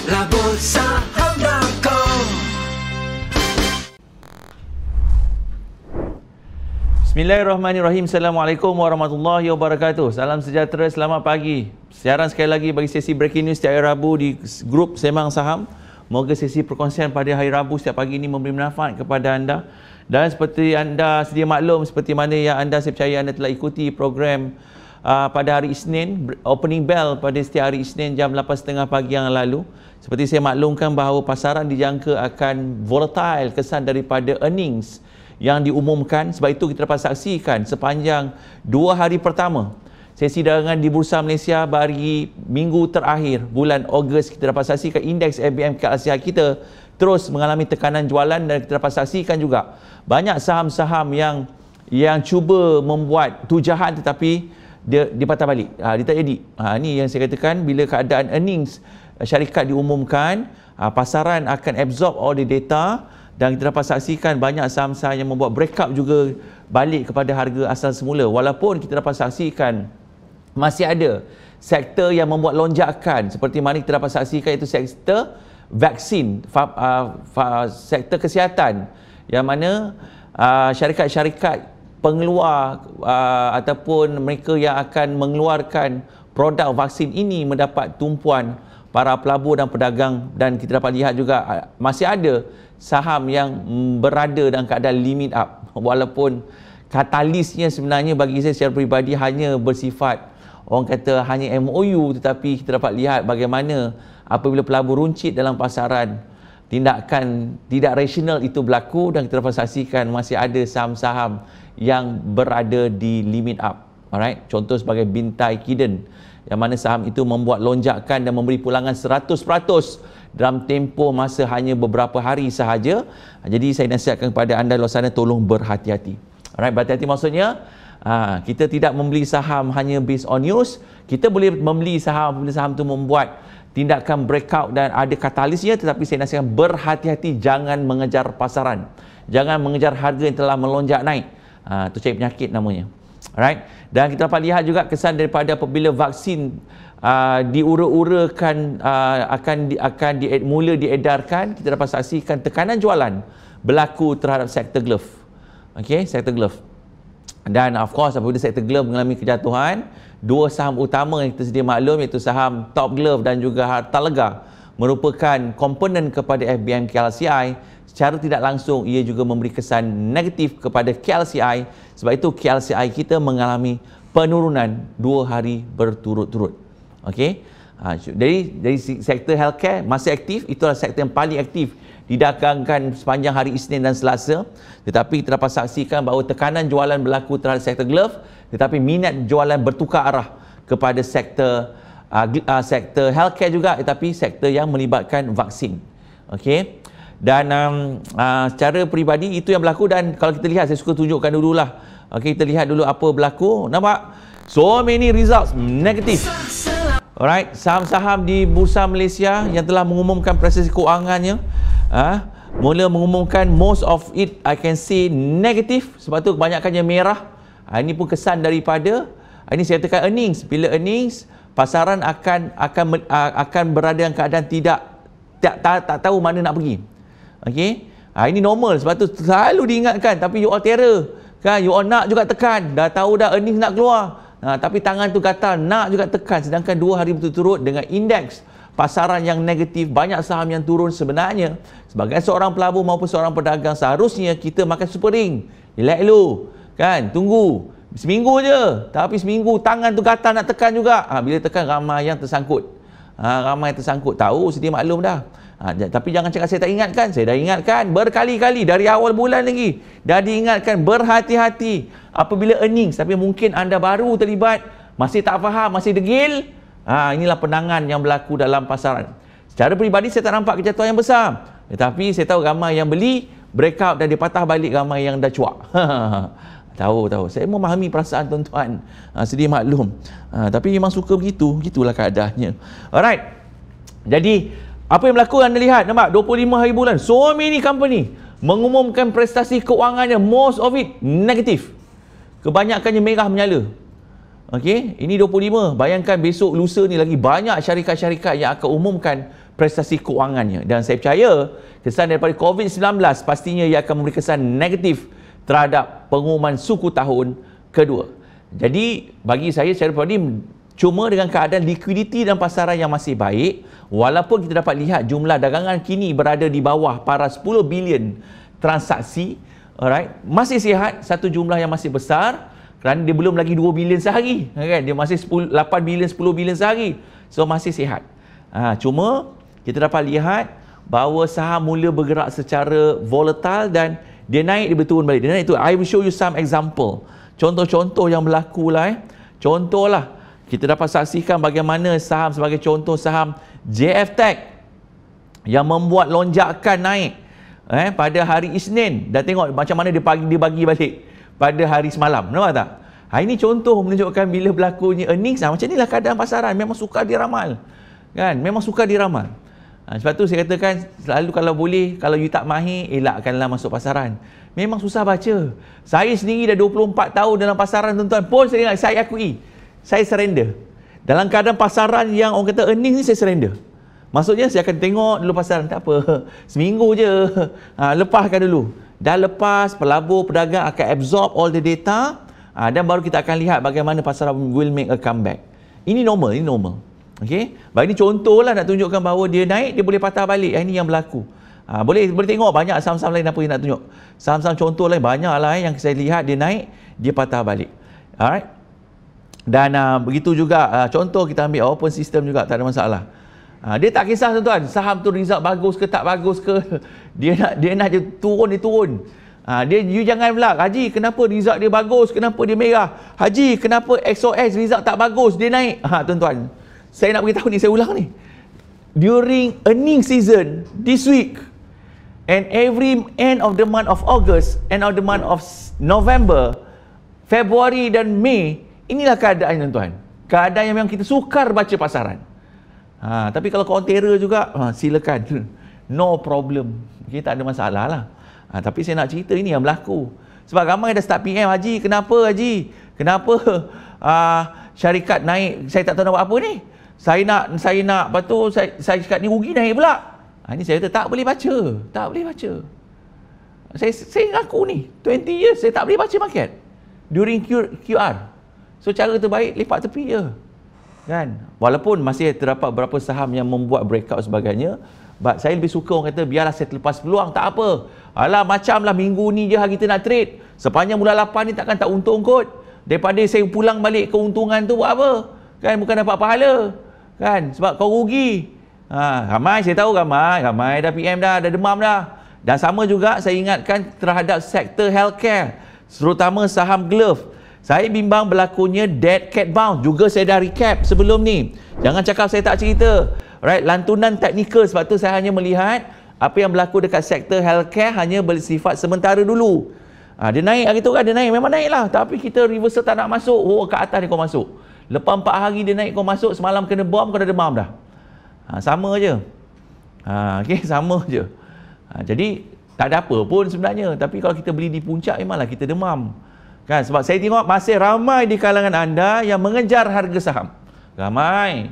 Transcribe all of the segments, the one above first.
Labulsaham.com. Bismillahirrahmanirrahim. Assalamualaikum warahmatullahi wabarakatuh. Salam sejahtera, selamat pagi. Siaran sekali lagi bagi sesi breaking news setiap hari Rabu di grup Sembang Saham. Moga sesi perkongsian pada hari Rabu setiap pagi ini memberi manfaat kepada anda. Dan seperti anda sedia maklum, seperti mana yang anda, saya percaya anda telah ikuti program pada hari Isnin, opening bell pada setiap hari Isnin jam 8.30 pagi yang lalu. Seperti saya maklumkan bahawa pasaran dijangka akan volatile kesan daripada earnings yang diumumkan. Sebab itu kita dapat saksikan sepanjang 2 hari pertama sesi dagangan di Bursa Malaysia bagi minggu terakhir bulan Ogos, kita dapat saksikan indeks FBM KLCI kita terus mengalami tekanan jualan, dan kita dapat saksikan juga banyak saham-saham yang cuba membuat tujahan tetapi dia patah balik. Dia tak jadi. Ini yang saya katakan, bila keadaan earnings syarikat diumumkan, pasaran akan absorb all the data. Dan kita dapat saksikan banyak saham-saham yang membuat breakup juga balik kepada harga asal semula. Walaupun kita dapat saksikan masih ada sektor yang membuat lonjakan, seperti mana kita dapat saksikan itu sektor vaksin, sektor kesihatan, yang mana syarikat-syarikat pengeluar ataupun mereka yang akan mengeluarkan produk vaksin ini mendapat tumpuan para pelabur dan pedagang. Dan kita dapat lihat juga masih ada saham yang berada dalam keadaan limit up, walaupun katalisnya sebenarnya bagi saya secara peribadi hanya bersifat, orang kata, hanya MOU, tetapi kita dapat lihat bagaimana apabila pelabur runcit dalam pasaran, tindakan tidak rasional itu berlaku, dan kita dapat saksikan masih ada saham-saham yang berada di limit up. Alright, contoh sebagai Bintai Kiden, yang mana saham itu membuat lonjakan dan memberi pulangan 100% dalam tempoh masa hanya beberapa hari sahaja. Jadi saya nasihatkan kepada anda luar sana, tolong berhati-hati. Alright, berhati-hati maksudnya kita tidak membeli saham hanya based on news. Kita boleh membeli saham bila saham itu membuat tindakan breakout dan ada katalisnya, tetapi saya nasihatkan berhati-hati, jangan mengejar pasaran, jangan mengejar harga yang telah melonjak naik. Itu cari penyakit namanya. Alright, dan kita dapat lihat juga kesan daripada apabila vaksin diura-urakan akan mula diedarkan, kita dapat saksikan tekanan jualan berlaku terhadap sektor glove. Okey, sektor glove. Dan of course apabila sektor glove mengalami kejatuhan, dua saham utama yang kita sedia maklum, iaitu saham Top Glove dan juga Hartalega, merupakan komponen kepada FBM KLCI. Secara tidak langsung ia juga memberi kesan negatif kepada KLCI. Sebab itu KLCI kita mengalami penurunan 2 hari berturut-turut. Okey. Dari sektor healthcare masih aktif, itulah sektor yang paling aktif didagangkan sepanjang hari Isnin dan Selasa. Tetapi kita dapat saksikan bahawa tekanan jualan berlaku terhadap sektor glove, tetapi minat jualan bertukar arah kepada sektor healthcare juga, tetapi sektor yang melibatkan vaksin. Okey. Dan secara peribadi itu yang berlaku. Dan kalau kita lihat, saya suka tunjukkan dululah. Okey, kita lihat dulu apa berlaku. Nampak? So many results negatif. Alright, saham-saham di Bursa Malaysia yang telah mengumumkan prestasi keuangannya, mula mengumumkan most of it I can see negatif. Sebab tu kebanyakannya merah. Ini pun kesan daripada ini saya katakan earnings. Bila earnings, pasaran akan berada dalam keadaan tak tahu mana nak pergi. Okey, ini normal. Sebab tu selalu diingatkan, tapi you all terror kan, you all nak juga tekan, dah tahu dah earnings nak keluar. Tapi tangan tu gatal, nak juga tekan. Sedangkan 2 hari berturut-turut dengan indeks pasaran yang negatif, banyak saham yang turun. Sebenarnya sebagai seorang pelabur maupun seorang pedagang, seharusnya kita makan super ring, relax dulu kan, tunggu seminggu je. Tapi seminggu tangan tu gatal nak tekan juga. Bila tekan ramai yang tersangkut. Ramai yang tersangkut. Tahu, sedia maklum dah. Tapi jangan cakap saya tak ingatkan. Saya dah ingatkan berkali-kali dari awal bulan lagi. Dah diingatkan berhati-hati apabila earnings. Tapi mungkin anda baru terlibat, masih tak faham, masih degil. Inilah penangan yang berlaku dalam pasaran. Secara peribadi saya tak nampak kejatuhan yang besar. Tetapi saya tahu ramai yang beli, breakout dan dipatah balik, ramai yang dah cuak. Tahu. Saya memahami perasaan tuan-tuan. Sedia maklum. Tapi memang suka begitu. Gitulah keadaannya. Alright. Jadi apa yang berlaku anda lihat, nampak 25 hari bulan, so many company mengumumkan prestasi keuangannya, most of it negatif. Kebanyakannya merah menyala. Okey, ini 25. Bayangkan besok lusa ni lagi banyak syarikat-syarikat yang akan umumkan prestasi keuangannya. Dan saya percaya kesan daripada COVID-19 pastinya ia akan memberi kesan negatif terhadap pengumuman suku tahun kedua. Jadi bagi saya secara peribadi, cuma dengan keadaan likuiditi dan pasaran yang masih baik, walaupun kita dapat lihat jumlah dagangan kini berada di bawah para 10 bilion transaksi, alright, masih sihat, satu jumlah yang masih besar kerana dia belum lagi 2 bilion sehari, kan? Dia masih 8 bilion, 10 bilion sehari. So masih sihat. Cuma kita dapat lihat bahawa saham mula bergerak secara volatile dan dia naik, dia berturun balik. Dia naik tu. I will show you some example. Contoh-contoh yang berlaku lah. Contohlah, kita dapat saksikan bagaimana saham sebagai contoh saham JF Tech yang membuat lonjakan naik pada hari Isnin. Dan tengok macam mana dia bagi balik pada hari semalam. Nampak tak? Ini contoh menunjukkan bila berlakunya earnings. Macam inilah keadaan pasaran. Memang sukar diramal. Kan? Memang sukar diramal. Sebab tu saya katakan selalu kalau boleh, kalau you tak mahir, elakkanlah masuk pasaran. Memang susah baca. Saya sendiri dah 24 tahun dalam pasaran, tuan-tuan. Pun saya akui, saya surrender. Dalam keadaan pasaran yang orang kata earnings ni, saya surrender. Maksudnya saya akan tengok dulu pasaran, tak apa. Seminggu je. Lepaskan dulu. Dah lepas, pelabur, pedagang akan absorb all the data. Dan baru kita akan lihat bagaimana pasaran will make a comeback. Ini normal, ini normal. Okey, baik, ini contoh lah nak tunjukkan bahawa dia naik, dia boleh patah balik. Ini yang berlaku. Boleh tengok banyak saham-saham lain apa yang nak tunjuk. Saham-saham contoh lain banyak lah yang saya lihat dia naik, dia patah balik. Alright. Dan begitu juga contoh kita ambil open system juga, tak ada masalah. Dia tak kisah tuan-tuan, saham tu result bagus ke tak bagus ke. Dia nak je turun, dia turun. You jangan pula, Haji kenapa result dia bagus, kenapa dia merah. Haji kenapa XOS result tak bagus, dia naik. Tuan-tuan, saya nak beritahu ni, saya ulang ni. During earning season this week and every end of the month of August, end of the month of November, Februari dan Mei, inilah keadaan tuan-tuan. Keadaan yang memang kita sukar baca pasaran. Tapi kalau korang terror juga, silakan. No problem. Okay, tak ada masalah lah. Tapi saya nak cerita ini yang berlaku. Sebab ramai dah start PM, Haji, kenapa Haji? Kenapa syarikat naik, saya tak tahu nak buat apa ni? Saya nak, lepas tu saya cakap ni rugi naik pula. Ini saya kata tak boleh baca. Tak boleh baca. Saya ngaku ni, 20 years saya tak boleh baca market. During QR. So cara terbaik, lepak tepi je. Kan? Walaupun masih terdapat beberapa saham yang membuat breakout sebagainya. But saya lebih suka orang kata, biarlah saya terlepas peluang, tak apa. Alah macamlah minggu ni je kita nak trade. Sepanjang bulan 8 ni takkan tak untung kot. Daripada saya pulang balik keuntungan tu buat apa? Kan, bukan dapat pahala. Kan, sebab kau rugi. Ramai, saya tahu ramai dah PM dah demam dah. Dan sama juga saya ingatkan terhadap sektor healthcare, terutama saham glove. Saya bimbang berlakunya dead cat bounce. Juga saya dah recap sebelum ni. Jangan cakap saya tak cerita. Right, lantunan teknikal, sebab tu saya hanya melihat apa yang berlaku dekat sektor healthcare hanya bersifat sementara dulu. Dia naik hari tu kan, dia naik, memang naik lah. Tapi kita reversal tak nak masuk. Ke atas ni kau masuk. Lepas 4 hari dia naik kau masuk, semalam kena bom kau dah demam dah. Sama je. Okay, sama je. Jadi tak ada apa pun sebenarnya. Tapi kalau kita beli di puncak, memanglah kita demam. Kan, sebab saya tengok masih ramai di kalangan anda yang mengejar harga saham. Ramai.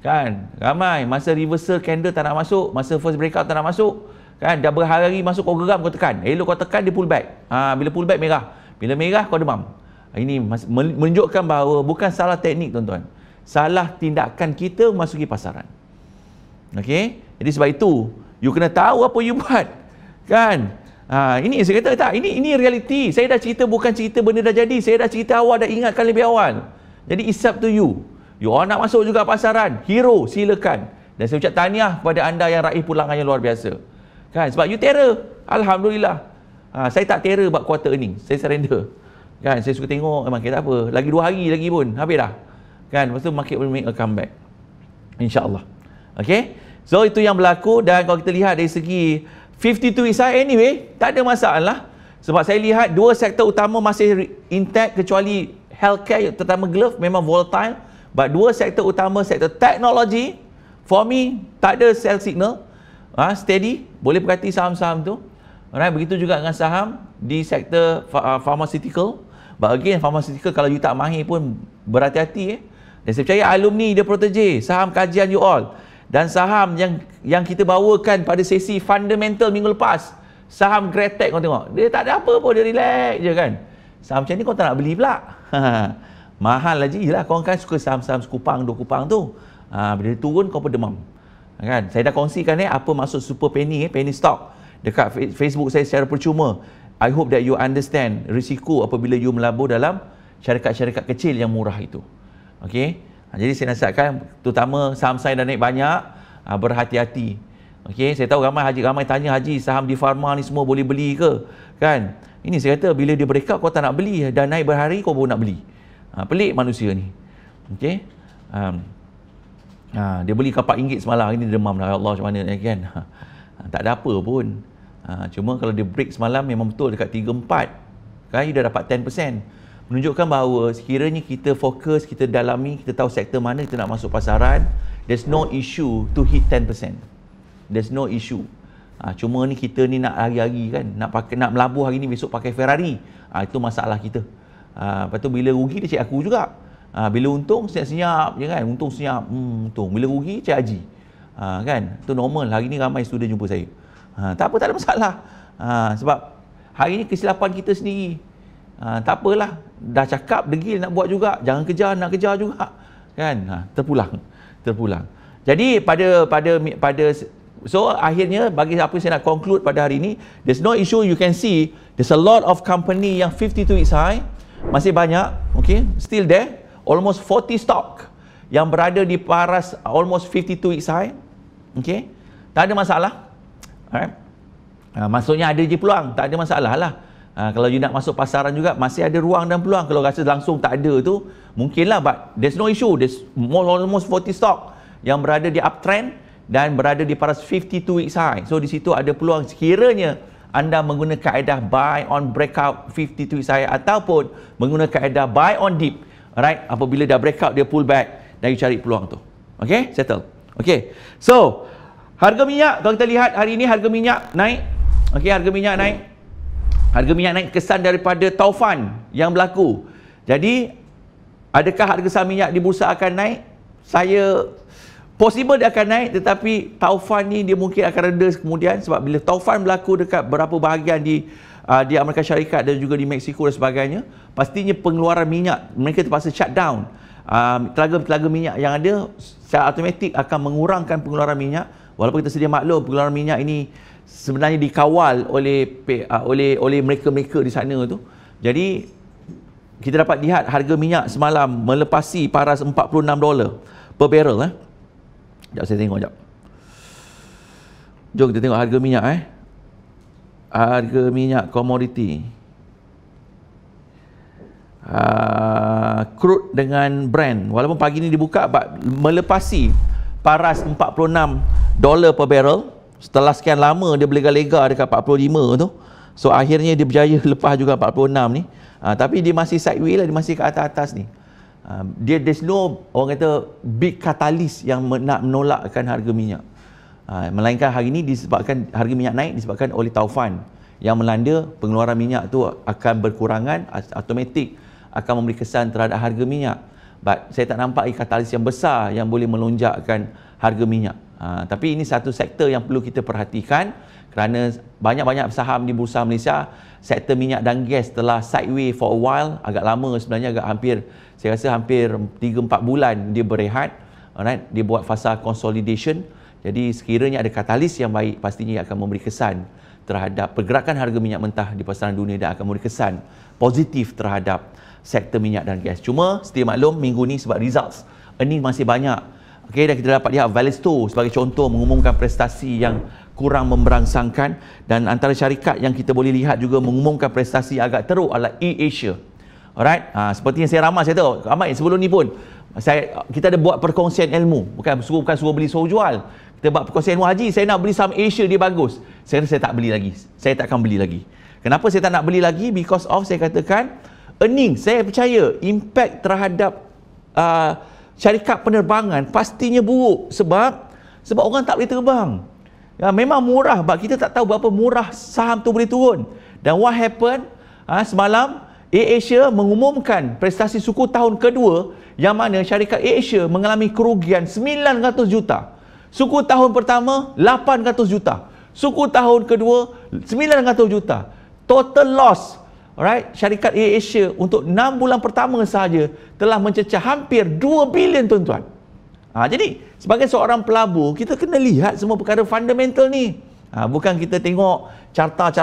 Kan, ramai. Masa reversal candle tak nak masuk, masa first breakout tak nak masuk. Kan, dah berhari-hari masuk kau geram, kau tekan. Elok kau tekan, dia pull back. Bila pull back merah. Bila merah kau demam. Ini menunjukkan bahawa bukan salah teknik tuan-tuan. Salah tindakan kita memasuki pasaran. Okey? Jadi sebab itu, you kena tahu apa you buat. Kan? Ini saya kata tak, ini realiti. Saya dah cerita, bukan cerita benda dah jadi. Saya dah cerita awal, dah ingatkan lebih awal. Jadi it's up to you. You all nak masuk juga pasaran, hero, silakan. Dan saya ucap tahniah kepada anda yang raih pulangan yang luar biasa. Kan? Sebab you terror. Alhamdulillah. Saya tak terror buat quarter earning. Saya surrender. Kan, saya suka tengok memang tak apa. Lagi 2 hari lagi pun habis dah. Kan, lepas tu market will make a comeback. InsyaAllah. Okay. So itu yang berlaku. Dan kalau kita lihat dari segi 52 weeks anyway, tak ada masalah. Sebab saya lihat dua sektor utama masih intact, kecuali healthcare, terutama glove memang volatile. But dua sektor utama, sektor teknologi, for me tak ada sell signal. Steady. Boleh perhati saham-saham tu. Alright, begitu juga dengan saham di sektor pharmaceutical. But again, pharmaceutical kalau you tak mahir pun berhati-hati. Dan saya percaya alumni dia protege, saham kajian you all. Dan saham yang kita bawakan pada sesi fundamental minggu lepas, saham Gretek kau tengok, dia tak ada apa pun, dia relax je kan. Saham macam ni kau tak nak beli pula. Mahal lagi lah, kau kan suka saham-saham sekupang, 2 kupang tu. Bila dia turun kau pun demam. Kan? Saya dah kongsikan apa maksud super penny, penny stock dekat Facebook saya secara percuma. I hope that you understand risiko apabila you melabur dalam syarikat-syarikat kecil yang murah itu. Okey. Jadi saya nasihatkan, terutama saham saya dah naik banyak, berhati-hati. Okey, saya tahu ramai tanya, Haji, saham di farma ni semua boleh beli ke? Kan? Ini saya kata, bila dia breakout kau tak nak beli, dah naik berhari kau baru nak beli. Pelik manusia ni. Okey. Dia beli RM4 semalam, hari ni demam dah. Ya Allah, macam mana kan? Tak ada apa pun. Cuma kalau dia break semalam memang betul dekat 3-4. Kan you dah dapat 10%. Menunjukkan bahawa sekiranya kita fokus, kita dalami, kita tahu sektor mana kita nak masuk pasaran, there's no issue to hit 10%. There's no issue. Cuma ni kita ni nak hari-hari kan, nak melabur hari ni, besok pakai Ferrari. Itu masalah kita. Lepas tu bila rugi dia cek aku juga. Bila untung senyap-senyap je kan, untung senyap, untung. Bila rugi cek Haji. Kan? Itu normal. Hari ni ramai student jumpa saya. Tak apa, tak ada masalah. Sebab hari ni kesilapan kita sendiri. Tak apalah, dah cakap degil nak buat juga, jangan kejar, nak kejar juga kan. Terpulang. Jadi pada so akhirnya bagi apa saya nak conclude pada hari ini, there's no issue. You can see there's a lot of company yang 52 weeks high masih banyak, okay, still there, almost 40 stock yang berada di paras almost 52 weeks high, okay, tak ada masalah. Alright. Maksudnya ada je peluang, tak ada masalah lah. Kalau you nak masuk pasaran juga, masih ada ruang dan peluang. Kalau rasa langsung tak ada tu, mungkinlah, but there's no issue. There's almost 40 stock yang berada di uptrend dan berada di paras 52 weeks high. So di situ ada peluang sekiranya anda menggunakan kaedah buy on breakout 52 weeks high ataupun menggunakan kaedah buy on dip. Alright, apabila dah breakout dia pull back dan you cari peluang tu. Okay, settle. Okay, so harga minyak, kalau kita lihat hari ini harga minyak naik. Okay, harga minyak naik. Harga minyak naik kesan daripada taufan yang berlaku. Jadi, adakah harga saham minyak di bursa akan naik? Saya, possible dia akan naik, tetapi taufan ni dia mungkin akan reda kemudian, sebab bila taufan berlaku dekat beberapa bahagian di Amerika Syarikat dan juga di Mexico dan sebagainya, pastinya pengeluaran minyak, mereka terpaksa shutdown. Telaga-telaga minyak yang ada secara automatik akan mengurangkan pengeluaran minyak. Walaupun kita sedia maklum pengeluaran minyak ini sebenarnya dikawal oleh mereka-mereka di sana tu. Jadi kita dapat lihat harga minyak semalam melepasi paras $46 per barrel. Sekejap saya tengok sekejap. Jom kita tengok harga minyak harga minyak komoditi. Crude dengan Brent, walaupun pagi ni dibuka melepasi paras $46 per barrel. Setelah sekian lama dia berlega-lega dekat 45 tu. So akhirnya dia berjaya lepas juga 46 ni. Tapi dia masih sideways lah, dia masih ke atas-atas ni. There's no, orang kata, big catalyst yang nak menolakkan harga minyak. Melainkan hari ni disebabkan harga minyak naik disebabkan oleh taufan yang melanda, pengeluaran minyak tu akan berkurangan, automatik akan memberi kesan terhadap harga minyak. But saya tak nampak katalis yang besar yang boleh melonjakkan harga minyak. Tapi ini satu sektor yang perlu kita perhatikan kerana banyak-banyak saham di Bursa Malaysia, sektor minyak dan gas telah sideways for a while, agak lama sebenarnya, saya rasa hampir 3-4 bulan dia berehat. Alright, dia buat fasa consolidation. Jadi sekiranya ada katalis yang baik, pastinya akan memberi kesan terhadap pergerakan harga minyak mentah di pasaran dunia dan akan memberi kesan positif terhadap sektor minyak dan gas. Cuma sedia maklum minggu ni sebab results earning masih banyak. Okey, dan kita dapat lihat Valesto sebagai contoh mengumumkan prestasi yang kurang memberangsangkan, dan antara syarikat yang kita boleh lihat juga mengumumkan prestasi agak teruk adalah AirAsia. Alright, seperti yang saya ramai, saya tahu ramai sebelum ni pun kita ada buat perkongsian ilmu, bukan suruh beli, suruh jual. Kita buat perkongsian ilmu. Haji, saya nak beli saham Asia, dia bagus. Saya tak beli lagi. Saya tak akan beli lagi. Kenapa saya tak nak beli lagi? Because of, saya katakan, earning. Saya percaya impact terhadap syarikat penerbangan pastinya buruk sebab orang tak boleh terbang. Ya, memang murah, but kita tak tahu berapa murah saham tu boleh turun. Dan what happened? Semalam AirAsia mengumumkan prestasi suku tahun kedua yang mana syarikat AirAsia mengalami kerugian 900 juta. Suku tahun pertama 800 juta. Suku tahun kedua 900 juta. Total loss, alright, syarikat AirAsia untuk 6 bulan pertama sahaja telah mencecah hampir 2 bilion tuan-tuan. Jadi sebagai seorang pelabur, kita kena lihat semua perkara fundamental ni. Bukan kita tengok carta.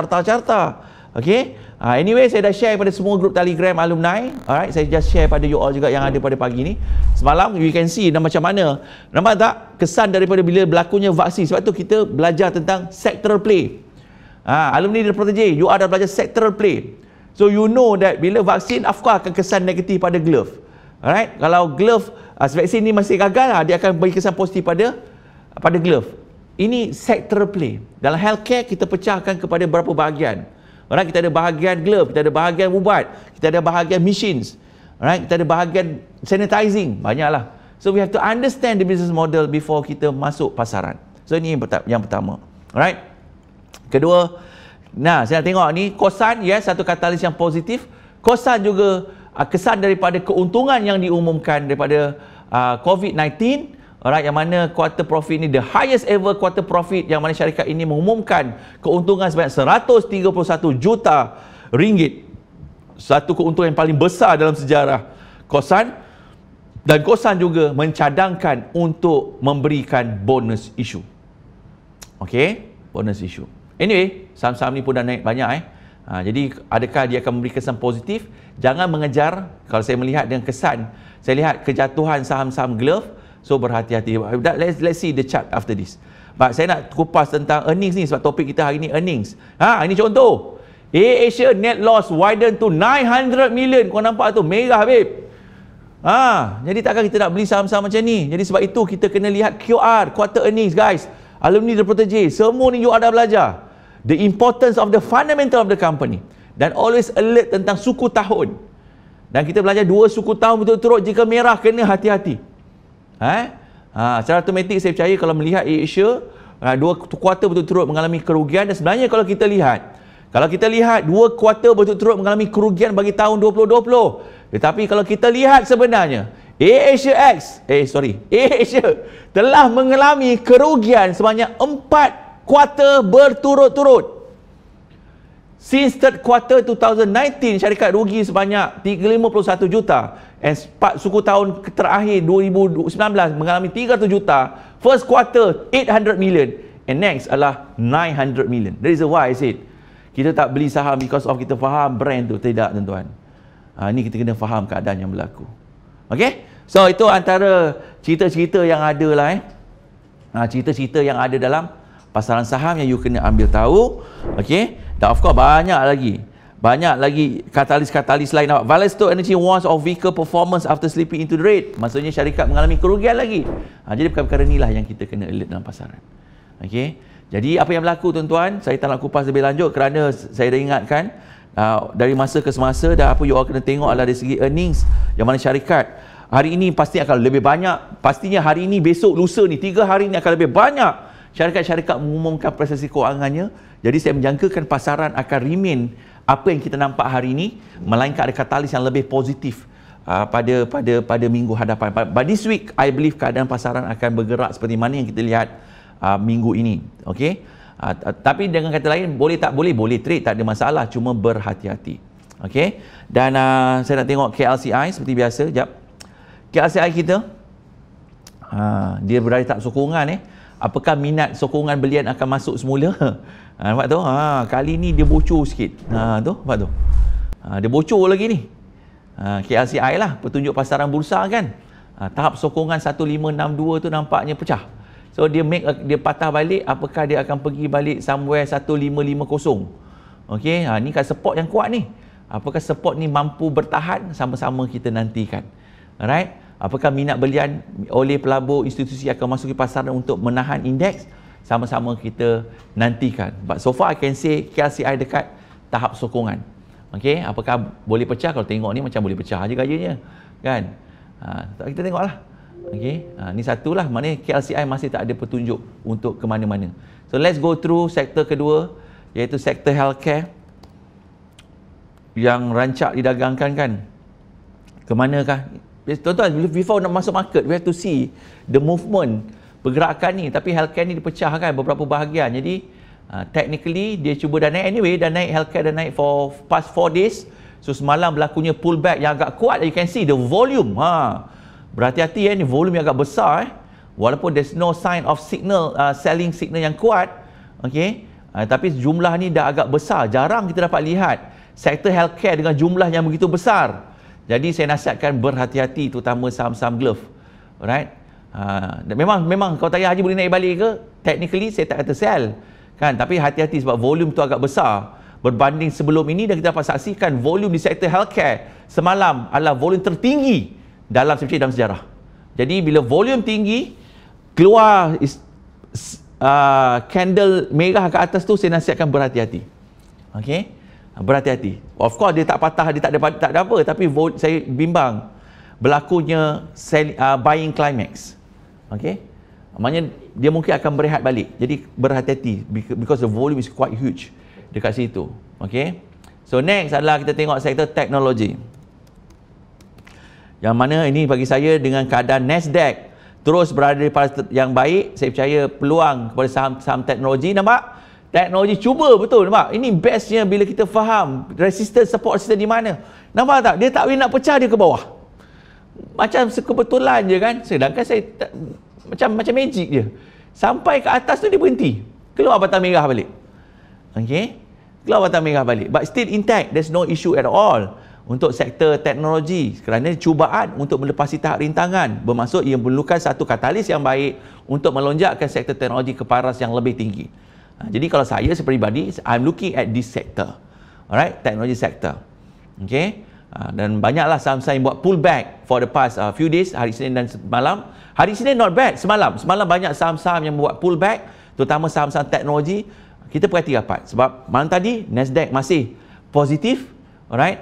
Okey. Anyway, saya dah share pada semua grup Telegram alumni. Alright, saya just share pada you all juga yang ada pada pagi ni. Semalam you can see macam mana. Nampak tak kesan daripada bila berlakunya vaksin. Sebab tu kita belajar tentang sectoral play. Alumni dan protege, you ada belajar sectoral play. So you know that bila vaksin, of course akan kesan negatif pada glove. Alright, kalau glove vaksin ni masih gagal, dia akan bagi kesan positif pada glove. Ini sectoral play. Dalam healthcare kita pecahkan kepada beberapa bahagian. Alright, kita ada bahagian glove, kita ada bahagian ubat, kita ada bahagian machines. Alright, kita ada bahagian sanitizing, banyaklah. So we have to understand the business model before kita masuk pasaran. So ini yang pertama. Alright. Kedua, saya nak tengok ni kosan, yes, satu katalis yang positif. Kosan juga kesan daripada keuntungan yang diumumkan daripada COVID-19. Alright, yang mana quarter profit ni the highest ever quarter profit, yang mana syarikat ini mengumumkan keuntungan sebanyak 131 juta ringgit. Satu keuntungan yang paling besar dalam sejarah Kosan. Dan Kosan juga mencadangkan untuk memberikan bonus issue. Okey, bonus issue. Anyway, saham-saham ni pun dah naik banyak jadi adakah dia akan memberi kesan positif? Jangan mengejar. Kalau saya melihat dengan kesan, saya lihat kejatuhan saham-saham glove. So berhati-hati. Let's see the chart after this. Saya nak kupas tentang earnings ni sebab topik kita hari ni earnings. Ini contoh. AirAsia net loss widen to 900 million. Kau nampak tu? Merah, babe. Jadi takkan kita nak beli saham-saham macam ni. Jadi sebab itu kita kena lihat QR, quarter earnings, guys. Alumni dan protege, semua ni you ada belajar. The importance of the fundamental of the company. Dan always alert tentang suku tahun. Dan kita belajar 2 suku tahun betul-betul, jika merah kena hati-hati. Secara automatik saya percaya kalau melihat AirAsia 2 kuartal betul-betul mengalami kerugian. Dan sebenarnya kalau kita lihat 2 kuartal betul-betul mengalami kerugian bagi tahun 2020. Tetapi kalau kita lihat sebenarnya AirAsia telah mengalami kerugian sebanyak 4 kuartal berturut-turut. Since third quarter 2019, syarikat rugi sebanyak 351 juta. And suku tahun terakhir 2019 mengalami 300 juta. First quarter 800 million. And next adalah 900 million. That is why I said kita tak beli saham because of kita faham brand tu. Tidak, tuan-tuan. Ini kita kena faham keadaan yang berlaku. Okay? So itu antara cerita-cerita yang ada lah cerita-cerita yang ada dalam pasaran saham yang you kena ambil tahu. Okay? Dan of course banyak lagi katalis-katalis lain. Valesto Energy warns of weaker performance after slipping into the red. Maksudnya syarikat mengalami kerugian lagi. Jadi perkara-perkara inilah yang kita kena alert dalam pasaran. Okey. Jadi apa yang berlaku, tuan-tuan, saya tak nak kupas lebih lanjut kerana saya dah ingatkan dari masa ke semasa, dan apa you all kena tengok adalah dari segi earnings, yang mana syarikat hari ini pasti akan lebih banyak. Pastinya hari ini, besok, lusa ni, 3 hari ni akan lebih banyak syarikat-syarikat mengumumkan prestasi kewangannya. Jadi saya menjangkakan pasaran akan remain apa yang kita nampak hari ini, melainkan ada katalis yang lebih positif pada minggu hadapan. But this week, I believe keadaan pasaran akan bergerak seperti mana yang kita lihat minggu ini. Okey. Tapi dengan kata lain, boleh tak boleh? Boleh trade, tak ada masalah. Cuma berhati-hati. Okey. Dan saya nak tengok KLCI seperti biasa. Sekejap. KLCI kita, dia berada tak sokongan. Apakah minat sokongan belian akan masuk semula? Nampak tu? Kali ni dia bocor sikit. Nampak tu? Dia bocor lagi ni. KLCI lah, petunjuk pasaran bursa kan. Tahap sokongan 1562 tu nampaknya pecah. So dia patah balik. Apakah dia akan pergi balik somewhere 1550? Okey, ni kan support yang kuat ni. Apakah support ni mampu bertahan? Sama-sama kita nantikan. Alright. Apakah minat belian oleh pelabur institusi akan masuki pasaran untuk menahan indeks? Sama-sama kita nantikan. But so far I can say KLCI dekat tahap sokongan. Okey, apakah boleh pecah? Kalau tengok ni macam boleh pecah aja gayanya. Kan? Kita tengoklah. Okey, ni satulah, maknanya KLCI masih tak ada petunjuk untuk ke mana-mana. So let's go through sektor kedua, iaitu sektor healthcare yang rancak didagangkan kan. Ke manakah? Tuan-tuan, before nak masuk market, we have to see the movement pergerakan ni, tapi healthcare ni dipecahkan beberapa bahagian. Jadi technically dia cuba dah naik anyway, dah naik healthcare, dah naik for past 4 days. So semalam berlakunya pullback yang agak kuat. You can see the volume. Berhati-hati ni volume yang agak besar. Walaupun there's no sign of signal, selling signal yang kuat. Okay. Tapi jumlah ni dah agak besar. Jarang kita dapat lihat sektor healthcare dengan jumlah yang begitu besar. Jadi saya nasihatkan berhati-hati, terutama saham-saham glove. Alright. Memang kalau tanya Haji boleh naik balik ke? Technically saya tak kata sell. Kan, tapi hati-hati sebab volume tu agak besar berbanding sebelum ini. Dan kita dapat saksikan volume di sektor healthcare semalam adalah volume tertinggi dalam sejarah. Jadi bila volume tinggi keluar candle merah ke atas tu, saya nasihatkan berhati-hati. Okey, berhati-hati. Of course dia tak patah, dia tak ada apa, tapi saya bimbang berlakunya buying climax. Okey, maknanya dia mungkin akan berehat balik. Jadi berhati-hati because the volume is quite huge dekat situ. Okey. So next adalah kita tengok sektor teknologi. Yang mana ini bagi saya dengan keadaan Nasdaq terus berada di paras yang baik, saya percaya peluang kepada saham-saham teknologi. Nampak? Teknologi cuba betul, nampak? Ini bestnya bila kita faham resistance, support system di mana. Nampak tak? Dia tak boleh nak pecah dia ke bawah. Macam sekebetulan je kan. Sedangkan saya macam magic je. Sampai ke atas tu dia berhenti. Keluar batang merah balik. Okey. Keluar batang merah balik. But still intact. There's no issue at all untuk sektor teknologi. Kerana cubaan untuk melepasi tahap rintangan. Bermaksud ia memerlukan satu katalis yang baik untuk melonjakkan sektor teknologi ke paras yang lebih tinggi. Jadi kalau saya seperibadi, I'm looking at this sector. Alright, teknologi sector. Okey. Dan banyaklah saham-saham buat pullback for the past few days, hari Senin dan semalam. Hari Senin not bad, semalam banyak saham-saham yang buat pullback, terutama saham-saham teknologi. Kita perhati rapat sebab malam tadi Nasdaq masih positif. Alright.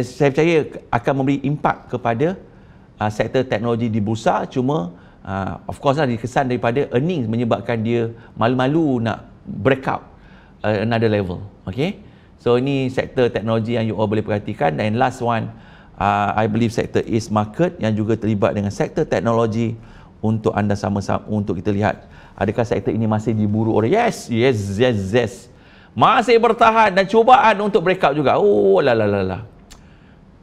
Saya percaya akan memberi impak kepada sektor teknologi di bursa. Cuma of course lah dikesan daripada earnings menyebabkan dia malu-malu nak breakout another level. Okay. So ini sektor teknologi yang you all boleh perhatikan. Dan last one, I believe sektor Ace Market yang juga terlibat dengan sektor teknologi untuk anda sama-sama untuk kita lihat adakah sektor ini masih diburu oleh yes. Masih bertahan dan cubaan untuk breakout juga. Oh lah.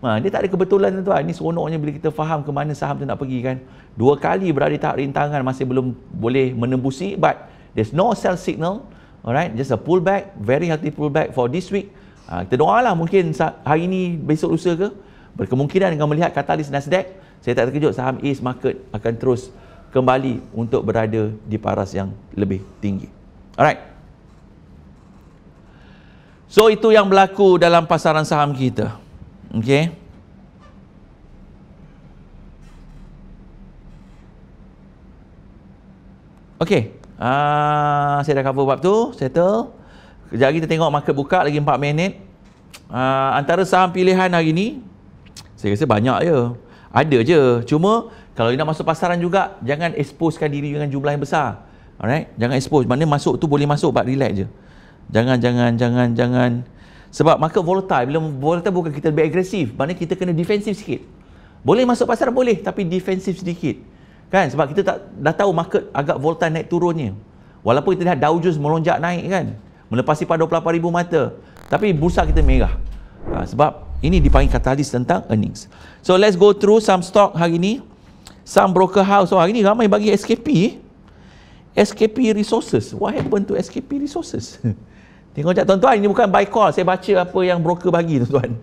Dia tak ada kebetulan tuan. Ini seronoknya bila kita faham ke mana saham tu nak pergi kan. 2 kali berada di tahap rintangan masih belum boleh menembusi, but there's no sell signal. Alright, just a pullback, very healthy pullback for this week. Kita doalah mungkin hari ini, besok lusa ke, berkemungkinan dengan melihat katalis Nasdaq, saya tak terkejut saham Ace Market akan terus kembali untuk berada di paras yang lebih tinggi. Alright. So itu yang berlaku dalam pasaran saham kita. Okay. Okay. Saya dah cover bab tu, settle. Kejap lagi kita tengok market buka, lagi 4 minit. Antara saham pilihan hari ni, saya rasa banyak je. Ada je. Cuma kalau nak masuk pasaran juga, jangan exposekan diri dengan jumlah yang besar. Alright? Jangan expose. Mana masuk tu boleh masuk, but relax je. Jangan. Sebab market volatile. Bila volatile bukan kita lebih agresif. Maknanya kita kena defensif sikit. Boleh masuk pasaran boleh, tapi defensif sedikit. Kan? Sebab kita dah tahu market agak volatile naik turunnya. Walaupun kita lihat Dow Jones melonjak naik kan. Melepasi pada 28,000 mata. Tapi bursa kita merah. Sebab ini dipanggil katalis tentang earnings. So let's go through some stock hari ni. Some broker house. Hari ni ramai bagi SKP. SKP Resources. What happened to SKP Resources? Tengok sekejap tuan-tuan. Ini bukan buy call. Saya baca apa yang broker bagi tuan-tuan.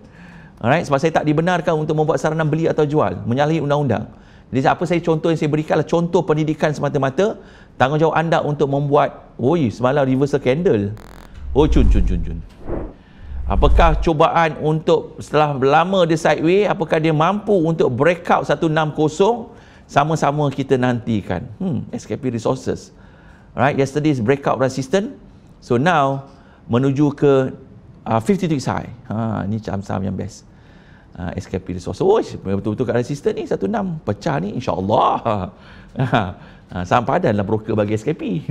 Alright. Sebab saya tak dibenarkan untuk membuat saranan beli atau jual. Menyalahi undang-undang. Jadi apa saya contoh yang saya berikan adalah contoh pendidikan semata-mata. Tanggungjawab anda untuk membuat, semalam reversal candle. Cun. Apakah cubaan untuk setelah lama dia sideways, apakah dia mampu untuk breakout 160? Sama-sama kita nantikan. SKP Resources. Right, yesterday's breakout resistance. So now menuju ke 52 weeks high. Ni saham-saham yang best. SKP Resources. Betul-betul kat resisten ni 16 pecah ni insya-Allah. Saham padan lah broker bagi SKP.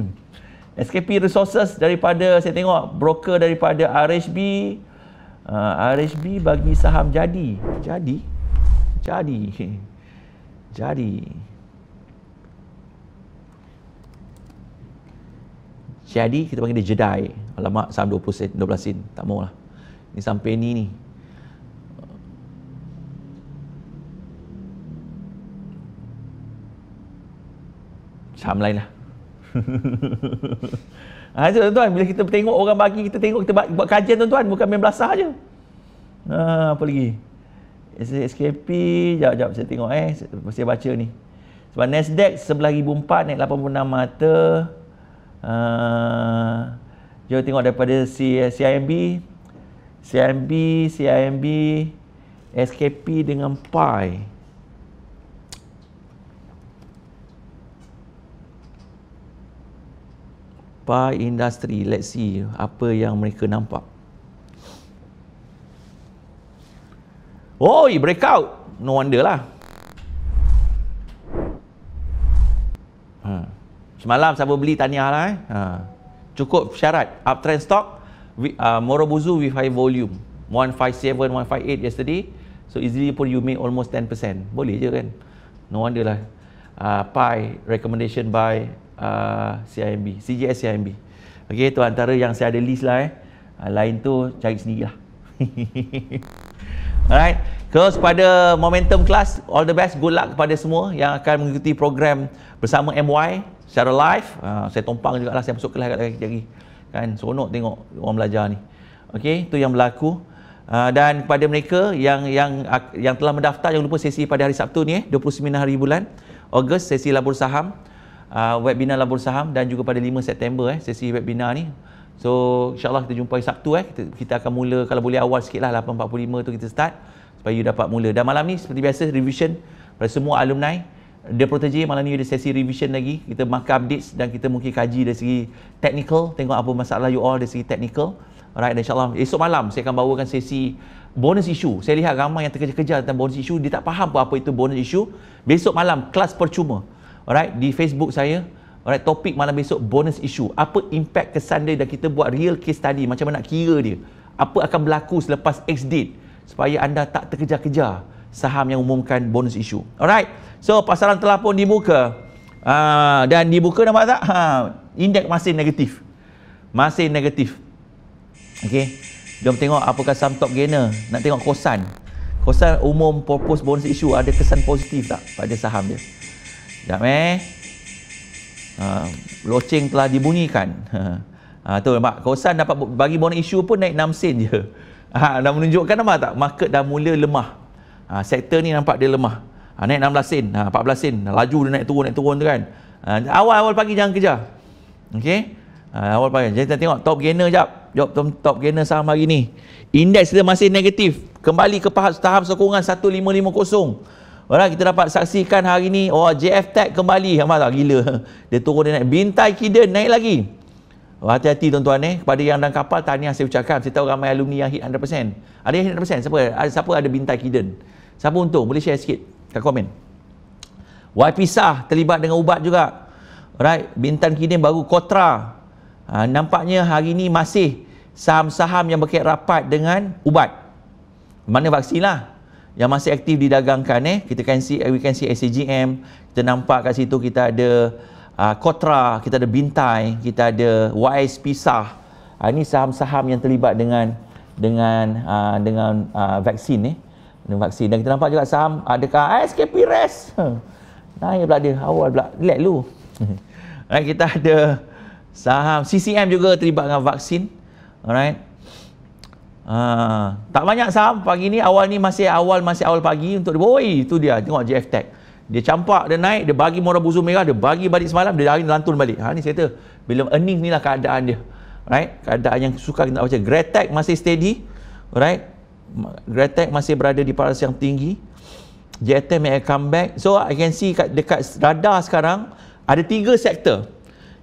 SKP Resources daripada, saya tengok broker daripada RHB. RHB bagi saham jadi. CID kita panggil dia Jedai. Alamak, saham 20 sen, 12 sen. Tak mau lah. Ni sampai ni. Saham lain lah. Itu tuan-tuan, bila kita tengok orang bagi, kita tengok, kita buat kajian tuan-tuan, bukan main belasah je. Apa lagi? SKP, jap saya tengok saya baca ni. Sebab Nasdaq 11,004 naik 86 mata. Jom tengok daripada CIMB, SKP dengan PI. PI Industry, let's see apa yang mereka nampak. Oi, breakout. No wonder lah. Semalam siapa beli tahniah lah. Cukup syarat. Uptrend stock, Morobuzu with high volume. 157, 158 yesterday. So easily pun you make almost 10%. Boleh je kan. No wonder lah. PI recommendation by CIMB, CGS CIMB. Okay, tu antara yang saya ada list lah. Lain tu cari sendiri lah. Alright, terus pada momentum class, all the best, good luck kepada semua yang akan mengikuti program bersama MY secara live. Saya tumpang juga lah, saya masuk kelas lagi kan, seronok tengok orang belajar ni. Okey, itu yang berlaku. Dan kepada mereka yang telah mendaftar, jangan lupa sesi pada hari Sabtu ni 29 hari bulan Ogos, sesi labur saham, webinar labur saham, dan juga pada 5 September sesi webinar ni. So insyaAllah kita jumpa hari Sabtu. Kita akan mula, kalau boleh awal sikit lah, 8.45 tu kita start supaya you dapat mula. Dan malam ni seperti biasa revision pada semua alumni The Protege. Malam ni ada sesi revision lagi, kita mark updates dan kita mungkin kaji dari segi technical, tengok apa masalah you all dari segi technical. Alright, dan insyaAllah esok malam saya akan bawakan sesi bonus issue. Saya lihat ramai yang terkejar-kejar tentang bonus issue, dia tak faham apa itu bonus issue. Besok malam kelas percuma, alright, di Facebook saya. Alright, topik malam besok bonus issue. Apa impact kesan dia, dan kita buat real case study macam mana nak kira dia. Apa akan berlaku selepas X date supaya anda tak terkejar-kejar saham yang umumkan bonus issue. Alright. So pasaran telah pun dibuka. Dan dibuka nampak tak? Indeks masih negatif. Masih negatif. Okey. Jom tengok apakah saham top gainer. Nak tengok Kosan. Kosan umum propose bonus issue, ada kesan positif tak pada saham dia? Sekejap loceng telah dibunyikan. Tu nampak, Kosan dapat bagi bonus issue pun naik 6 sen je. Dah menunjukkan nampak tak, market dah mula lemah. Sektor ni nampak dia lemah. Naik 16 sen, 14 sen, laju dia naik turun tu kan. Awal-awal pagi jangan kejar. Okey. Awal pagi. Jadi kita tengok top gainer jap. Jom top gainer saham hari ni. Indeks dia masih negatif. Kembali ke tahap sokongan 1550. Alright, kita dapat saksikan hari ni, JF Tech kembali. Nampak tak? Gila. Dia turun, dia naik. Bintai Kiden naik lagi. Hati-hati tuan-tuan kepada yang dalam kapal, tahniah saya ucapkan. Saya tahu ramai alumni yang hit 100%. Ada yang hit 100%? Siapa ada Bintai Kiden? Siapa untung? Boleh share sikit kat komen. YP Sah terlibat dengan ubat juga. Alright, Bintan Kiden baru Kotra. Nampaknya hari ni masih saham-saham yang berkait rapat dengan ubat. Mana vaksin lah yang masih aktif didagangkan. Kita we can see SCGM, kita nampak kat situ kita ada Kotra, kita ada Bintai, kita ada YS Pisah. Ini saham-saham yang terlibat dengan vaksin dengan vaksin. Dan kita nampak juga saham adakah SKP Rest. Naik pula dia, awal pula relax dulu. Dan kita ada saham CCM juga terlibat dengan vaksin. Alright. Tak banyak saham pagi ni, masih awal pagi untuk dia. Itu dia, tengok GF Tech. Dia campak, dia naik, dia bagi Morobuzu merah, dia bagi balik semalam, dia hari lantun balik. Ni saya kata, bila earning ni lah keadaan dia. Right? Keadaan yang suka kita nak baca. Greatech masih steady. Right? Greatech masih berada di paras yang tinggi. JTM may come back. So I can see dekat radar sekarang ada 3 sektor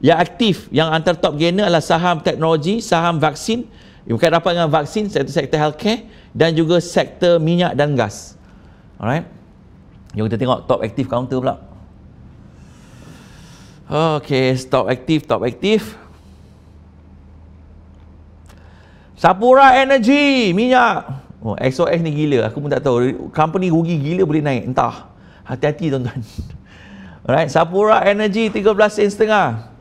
yang aktif, yang antara top gainer adalah saham teknologi, saham vaksin, bukan dapat dengan vaksin, sektor healthcare, dan juga sektor minyak dan gas. Alright. Jom kita tengok top active counter pula. Okay, top active. Sapura Energy, minyak. XOX ni gila, aku pun tak tahu. Company rugi gila boleh naik, entah. Hati-hati tuan-tuan. Alright, Sapura Energy 13 sen setengah.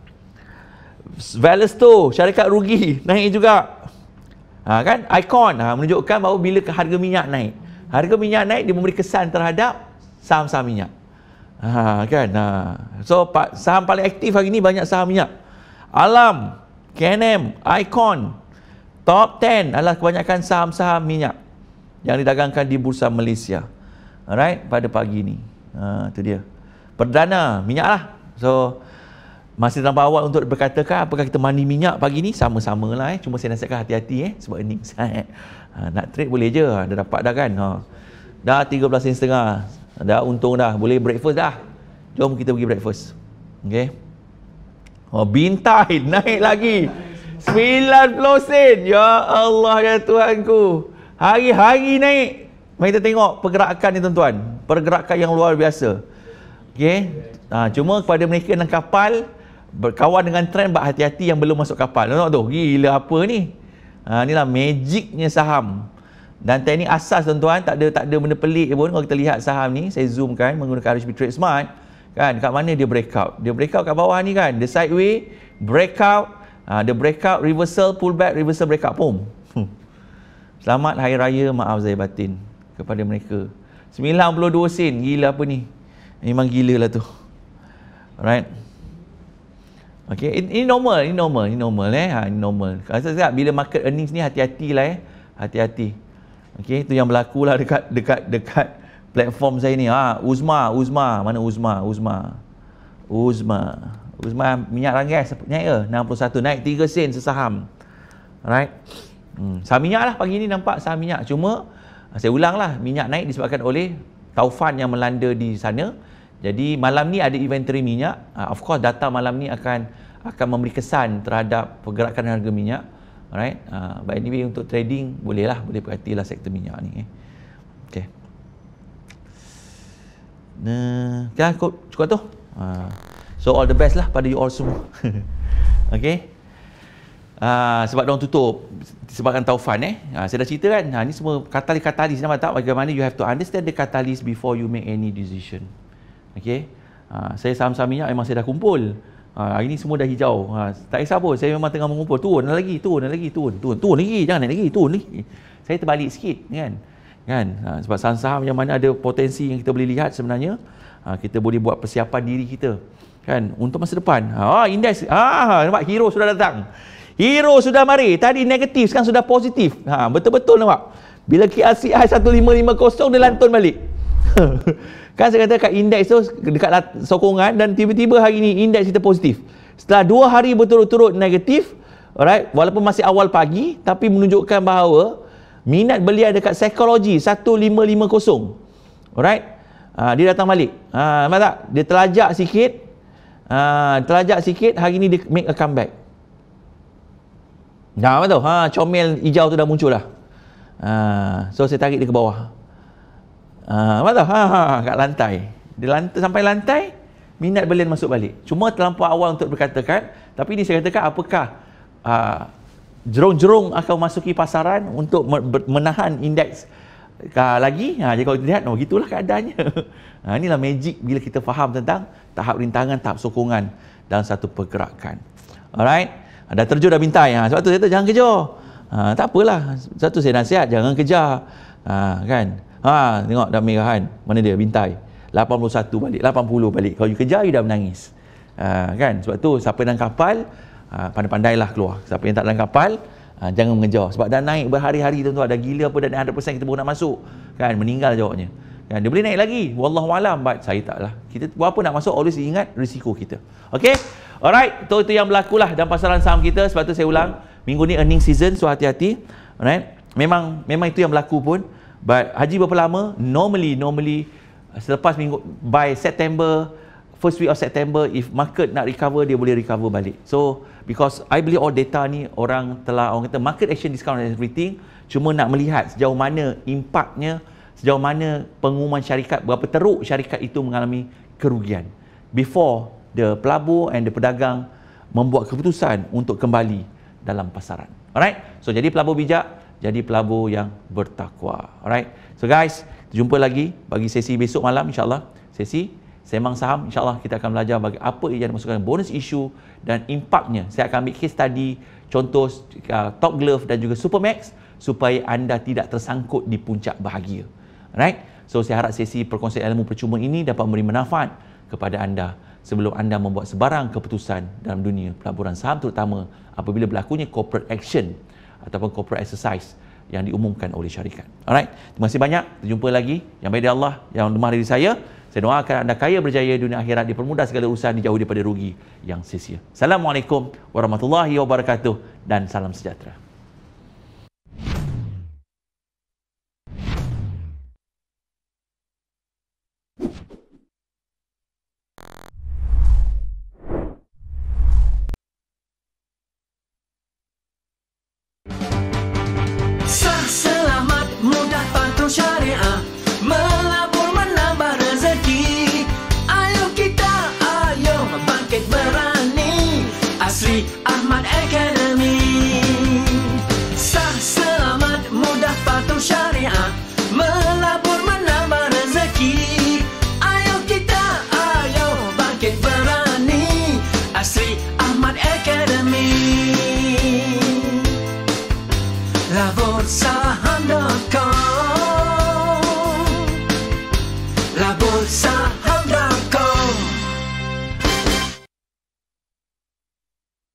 Valesto, syarikat rugi, naik juga. Kan? Icon menunjukkan bahawa bila harga minyak naik. Harga minyak naik, dia memberi kesan terhadap saham-saham minyak. Kan? So, saham paling aktif hari ni banyak saham minyak. Alam, KNM, Icon, top 10 adalah kebanyakan saham-saham minyak yang didagangkan di Bursa Malaysia. Alright, pada pagi ni. Itu dia. Perdana, minyak lah. So, masih terlalu awal untuk berkatakan apakah kita mandi minyak pagi ni, sama-sama lah. Cuma saya nasihatkan hati-hati sebab earning sangat. Nak trade boleh je, dah dapat dah kan. Dah 13.5 sen, dah untung dah, boleh breakfast dah. Jom kita pergi breakfast. Okay. Bintai naik lagi 90 sen. Ya Allah ya Tuhanku, hari-hari naik. Mari kita tengok pergerakan ni tuan-tuan, pergerakan yang luar biasa. Okay. Cuma kepada mereka yang kapal, berkawan dengan trend, berhati-hati yang belum masuk kapal. Tengok tu, gila apa ni. Inilah magicnya saham. Dan teknik asas tuan-tuan, tak ada benda pelik pun. Kalau kita lihat saham ni, saya zoomkan menggunakan RHB Trade Smart, kan, kat mana dia breakout? Dia breakout kat bawah ni kan, dia sideway, breakout, dia breakout, reversal, pullback, reversal, breakout, pum. Selamat Hari Raya, maaf zahir batin kepada mereka. 92 sen, gila apa ni? Memang gila lah tu. Alright. Okay, ini normal. Ini normal. Kalau saya cakap, bila market earnings ni hati-hatilah hati-hati. Okay, itu yang berlaku lah dekat platform saya ni. Uzma, mana Uzma minyak ranggai naik ke? 61, naik 3 sen sesaham. Alright. Saham minyak lah pagi ni nampak saham minyak. Cuma saya ulang lah, minyak naik disebabkan oleh taufan yang melanda di sana. Jadi malam ni ada inventory minyak. Of course data malam ni akan memberi kesan terhadap pergerakan harga minyak. Alright. But anyway, untuk trading boleh perhatilah sektor minyak ni. Okay. Cukup tu. So all the best lah pada you all semua. Okay. Sebab diorang tutup sebabkan taufan saya dah cerita kan. Ni semua katalis nampak tak bagaimana you have to understand the catalyst before you make any decision. Okay. Saya saham-saham minyak memang saya dah kumpul. Hari ni semua dah hijau. Tak kisah pun, saya memang tengah mengumpul. Turun lagi, turun lagi. Jangan naik lagi, turun lagi. Saya terbalik sikit kan. Sebab saham-saham yang mana ada potensi yang kita boleh lihat sebenarnya, kita boleh buat persiapan diri kita kan untuk masa depan. Indeks, nampak hero sudah datang. Hero sudah mari. Tadi negatif, sekarang sudah positif. Betul-betul nampak. Bila KRCI 1550 dia lantun balik. Kan saya kata kat indeks tu dekat sokongan, dan tiba-tiba hari ni indeks kita positif. Setelah 2 hari berturut-turut negatif, alright, walaupun masih awal pagi, tapi menunjukkan bahawa minat belia dekat psikologi 1550. Alright. Dia datang balik. Nampak tak? Dia terlajak sikit, hari ni dia make a comeback. Apa tu? Comel hijau tu dah muncul dah. So saya tarik dia ke bawah. Apa tu? Kat lantai. Sampai lantai, minat belian masuk balik. Cuma terlampau awal untuk berkatakan, tapi ni saya katakan apakah jerung-jerung akan masuki pasaran untuk menahan indeks lagi. Jadi kalau kita lihat, gitulah keadaannya. Inilah magic bila kita faham tentang tahap rintangan, tahap sokongan dalam satu pergerakan. Alright. Dah terjun dah bintai. Sebab tu saya kata jangan kejar. Tak apalah. Sebab tu saya nasihat jangan kejar. Kan? Tengok dah merahan. Mana dia? Bintai. 81 balik, 80 balik. Kalau you kejar, you dah menangis. Kan? Sebab tu siapa dalam kapal, pandai-pandailah keluar. Siapa yang tak dalam kapal, jangan mengejar. Sebab dah naik berhari-hari tuan-tuan. Dah gila apa, dah 100% kita baru nak masuk. Kan? Meninggal jawabnya. Kan? Dia boleh naik lagi. Wallahualam. But saya taklah. Kita buat apa nak masuk, always ingat risiko kita. Okay? Alright. Itu yang berlaku lah dalam pasaran saham kita. Sebab tu saya ulang. Minggu ni earning season. So hati-hati. Alright. Memang itu yang berlaku pun. But haji berapa lama? Normally selepas minggu, by September, first week of September, if market nak recover, dia boleh recover balik. So because I believe all data ni orang kata market action discount and everything, cuma nak melihat sejauh mana impaknya, sejauh mana pengumuman syarikat, berapa teruk syarikat itu mengalami kerugian before the pelabur and the pedagang membuat keputusan untuk kembali dalam pasaran. Alright, so jadi pelabur bijak, jadi pelabur yang bertakwa. Alright, so guys, jumpa lagi bagi sesi besok malam insyaAllah, sesi sembang saham, insyaAllah kita akan belajar bagi apa yang dimasukkan bonus issue dan impaknya. Saya akan ambil case study, contoh Top Glove dan juga Supermax supaya anda tidak tersangkut di puncak bahagia. Alright? So saya harap sesi perkongsian ilmu percuma ini dapat memberi manfaat kepada anda sebelum anda membuat sebarang keputusan dalam dunia pelaburan saham, terutama apabila berlakunya corporate action ataupun corporate exercise yang diumumkan oleh syarikat. Alright? Terima kasih banyak. Kita jumpa lagi. Yang baik dari Allah, yang lemah dari saya. Saya doakan anda kaya berjaya dunia akhirat, dipermudah segala urusan, dijauhi daripada rugi yang sia-sia. Assalamualaikum warahmatullahi wabarakatuh dan salam sejahtera. Selamat, mudah, patuh syariah, melabur menambah rezeki. Ayo kita, ayo bangkit berani, Asri Ahmad Academy. Selamat, mudah, patuh syariah, melabur menambah rezeki. Ayo kita, ayo bangkit berani, Asri Ahmad Academy. labursaham.com